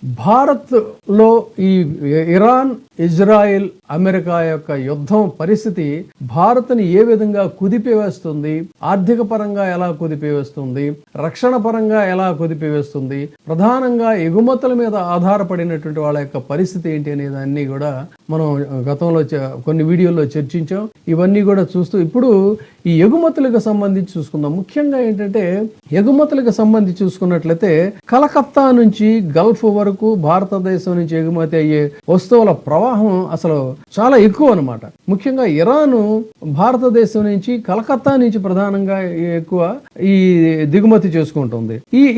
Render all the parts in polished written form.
భారత్లో ఈ Iran, Israel, America యొక్క యుద్ధం పరిస్థితి భారత్ని ఏ విధంగా కుదిపివేస్తుంది, ఆర్థిక పరంగా ఎలా కుదిపివేస్తుంది, రక్షణ పరంగా ఎలా కుదిపివేస్తుంది, ప్రధానంగా ఎగుమతుల మీద ఆధారపడినటువంటి వాళ్ళ యొక్క పరిస్థితి ఏంటి అనే దాన్ని కూడా మనం గతంలో కొన్ని వీడియోల్లో చర్చించాం. ఇవన్నీ కూడా చూస్తూ ఇప్పుడు ఈ ఎగుమతులకు సంబంధించి చూసుకుందాం. ముఖ్యంగా ఏంటంటే ఎగుమతులకు సంబంధించి చూసుకున్నట్లయితే కలకత్తా నుంచి గల్ఫ్ వరకు భారతదేశం నుంచి ఎగుమతి అయ్యే వస్తువుల ప్రవాహం అసలు చాలా ఎక్కువ అన్నమాట. ముఖ్యంగా ఇరాన్ భారతదేశం నుంచి కలకత్తా నుంచి ప్రధానంగా ఎక్కువ ఈ దిగుమతి చేసుకుంటుంది.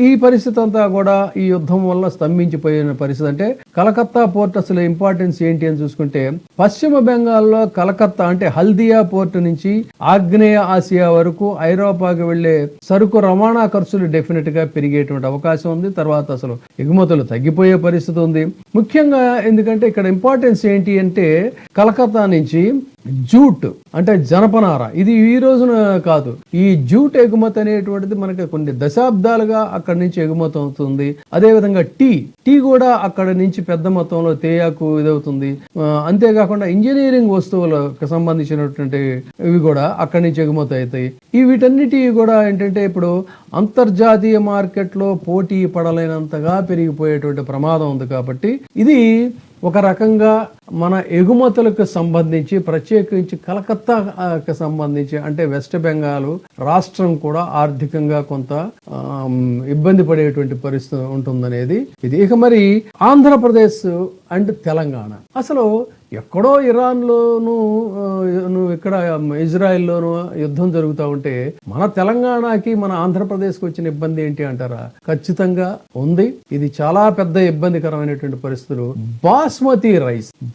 ఈ పరిస్థితి అంతా కూడా ఈ యుద్ధం వల్ల స్తంభించిపోయిన పరిస్థితి. అంటే కలకత్తా పోర్ట్ అసలు ఇంపార్టెన్స్ ఏంటి అని చూసుకుంటే పశ్చిమ బెంగాల్లో కలకత్తా అంటే హల్దియా పోర్ట్ నుంచి ఆగ్నేయ ఆసియా వరకు ఐరోపాకి వెళ్లే సరుకు రవాణా ఖర్చులు డెఫినెట్ గా పెరిగేటువంటి అవకాశం ఉంది. తర్వాత అసలు ఎగుమతులు తగ్గిపోయే పరిస్థితి ఉంది. ముఖ్యంగా ఎందుకంటే ఇక్కడ ఇంపార్టెన్స్ ఏంటి అంటే కలకత్తా నుంచి జూట్ అంటే జనపనార, ఇది ఈ రోజున కాదు. ఈ జూట్ ఎగుమతి అనేటువంటిది మనకి కొన్ని దశాబ్దాలుగా అక్కడి నుంచి ఎగుమతి అవుతుంది. అదేవిధంగా టీ కూడా అక్కడ నుంచి పెద్ద మొత్తంలో తేయాకు ఇదవుతుంది. అంతేకాకుండా ఇంజనీరింగ్ వస్తువులకు సంబంధించినటువంటి ఇవి కూడా అక్కడి నుంచి ఎగుమతి అవుతాయి. వీటన్నిటి కూడా ఏంటంటే ఇప్పుడు అంతర్జాతీయ మార్కెట్లో పోటీ పడలేనంతగా పెరిగిపోయేటువంటి ప్రమాదం ఉంది. కాబట్టి ఇది ఒక రకంగా మన ఎగుమతులకు సంబంధించి ప్రత్యేకించి కలకత్తాకి సంబంధించి అంటే వెస్ట్ బెంగాల్ రాష్ట్రం కూడా ఆర్థికంగా కొంత ఇబ్బంది పడేటువంటి పరిస్థితి ఉంటుందనేది ఇది. ఇక మరి ఆంధ్రప్రదేశ్ అండ్ తెలంగాణ అసలు ఎక్కడో ఇరాన్లోను ఇక్కడ ఇజ్రాయెల్లోను యుద్ధం జరుగుతూ ఉంటే మన తెలంగాణకి మన ఆంధ్రప్రదేశ్కి వచ్చిన ఇబ్బంది ఏంటి అంటారా? ఖచ్చితంగా ఉంది. ఇది చాలా పెద్ద ఇబ్బందికరమైనటువంటి పరిస్థితులు.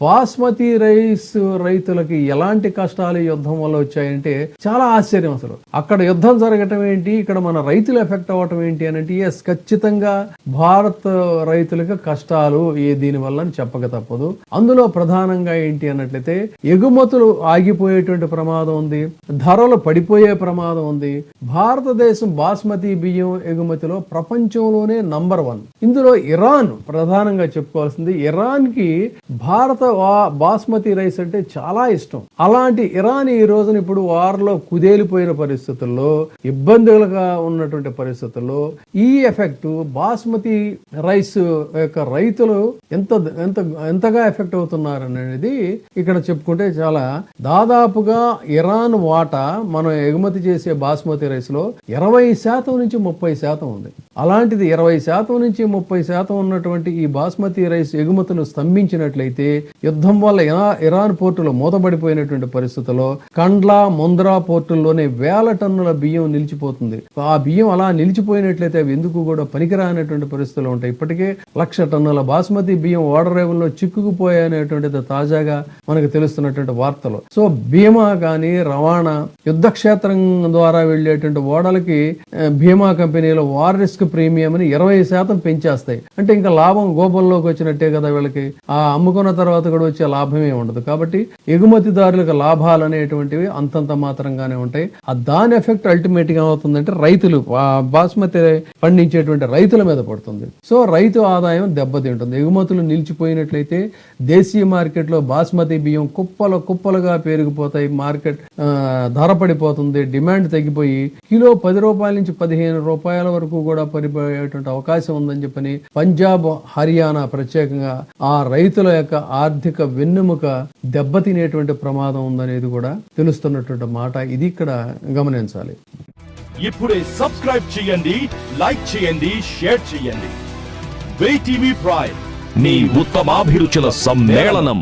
బాస్మతి రైస్ రైతులకి ఎలాంటి కష్టాలు యుద్ధం వల్ల వచ్చాయంటే చాలా ఆశ్చర్యం. అసలు అక్కడ యుద్ధం జరగటం ఏంటి, ఇక్కడ మన రైతులు ఎఫెక్ట్ అవ్వటం ఏంటి అని అంటే ఎస్ ఖచ్చితంగా భారత్ రైతులకు కష్టాలు దీని వల్ల చెప్పక తప్పదు. అందులో ప్రధానంగా ఏంటి అన్నట్లయితే ఎగుమతులు ఆగిపోయేటువంటి ప్రమాదం ఉంది, ధరలు పడిపోయే ప్రమాదం ఉంది. భారతదేశం బాస్మతి బియ్యం ఎగుమతిలో ప్రపంచంలోనే నంబర్ 1. ఇందులో ఇరాన్ ప్రధానంగా చెప్పుకోవాల్సింది. ఇరాన్ కి భారత బాస్మతి రైస్ అంటే చాలా ఇష్టం. అలాంటి ఇరాన్ ఈ రోజున ఇప్పుడు వారిలో కుదేలిపోయిన పరిస్థితుల్లో, ఇబ్బందులుగా ఉన్నటువంటి పరిస్థితుల్లో ఈ ఎఫెక్ట్ బాస్మతి రైస్ యొక్క రైతులు ఎంతగా ఎఫెక్ట్ అవుతున్నారు అనేది ఇక్కడ చెప్పుకుంటే చాలా దాదాపుగా ఇరాన్ వాటా మనం ఎగుమతి చేసే బాస్మతి రైస్ లో 20% నుంచి 30% ఉంది. అలాంటిది 20% నుంచి 30% ఉన్నటువంటి ఈ బాస్మతి రైస్ ఎగుమతులు స్తంభించినట్లయితే యుద్ధం వల్ల ఇరాన్ పోర్టులో మూతపడిపోయినటువంటి పరిస్థితుల్లో కండ్లా, ముంద్రా పోర్టుల్లోనే 1000 టన్నుల బియ్యం నిలిచిపోతుంది. ఆ బియ్యం అలా నిలిచిపోయినట్లయితే అవి ఎందుకు కూడా పనికిరానటువంటి పరిస్థితులు ఉంటాయి. ఇప్పటికే 1,00,000 టన్నుల బాస్మతి బియ్యం ఓడరేవుల్లో చిక్కుకుపోయాయనేటువంటిది తాజాగా మనకు తెలుస్తున్నటువంటి వార్తలు. సో బీమా కానీ రవాణా యుద్ధ క్షేత్రం ద్వారా వెళ్లేటువంటి ఓడలకి బీమా కంపెనీలో వార్ రిస్క్ ప్రీమియం అని 20% పెంచేస్తాయి. అంటే ఇంకా లాభం గోపంలోకి వచ్చినట్టే కదా వీళ్ళకి. ఆ అమ్ముకున్న తర్వాత కూడా వచ్చే లాభమే ఉండదు. కాబట్టి ఎగుమతిదారులకు లాభాలు అనేటువంటివి అంతంత మాత్రంగానే ఉంటాయి. దాని ఎఫెక్ట్ అల్టిమేట్ గా అవుతుందంటే రైతులు, బాస్మతి పండించేటువంటి రైతుల మీద పడుతుంది. సో రైతు ఆదాయం దెబ్బతింటుంది. ఎగుమతులు నిలిచిపోయినట్లయితే దేశీయ మార్కెట్ లో బాస్మతి బియ్యం కుప్పలుగా పెరిగిపోతాయి. మార్కెట్ ధర పడిపోతుంది, డిమాండ్ తగ్గిపోయి కిలో 10 రూపాయల నుంచి 15 రూపాయల వరకు కూడా పడిపోయేటువంటి అవకాశం ఉందని చెప్పని పంజాబ్, హర్యానా ప్రత్యేకంగా ఆ రైతుల యొక్క ఆర్థిక వెన్నెముక దెబ్బతినేటువంటి ప్రమాదం ఉందనేది కూడా తెలుస్తున్నటువంటి మాట. ఇది ఇక్కడ గమనించాలి. ఇప్పుడే సబ్స్క్రైబ్ చేయండి, లైక్ చేయండి, షేర్ చేయండి. WEITV ప్రైమ్, నీ ఉత్తమాభిరుచుల సమ్మేళనం.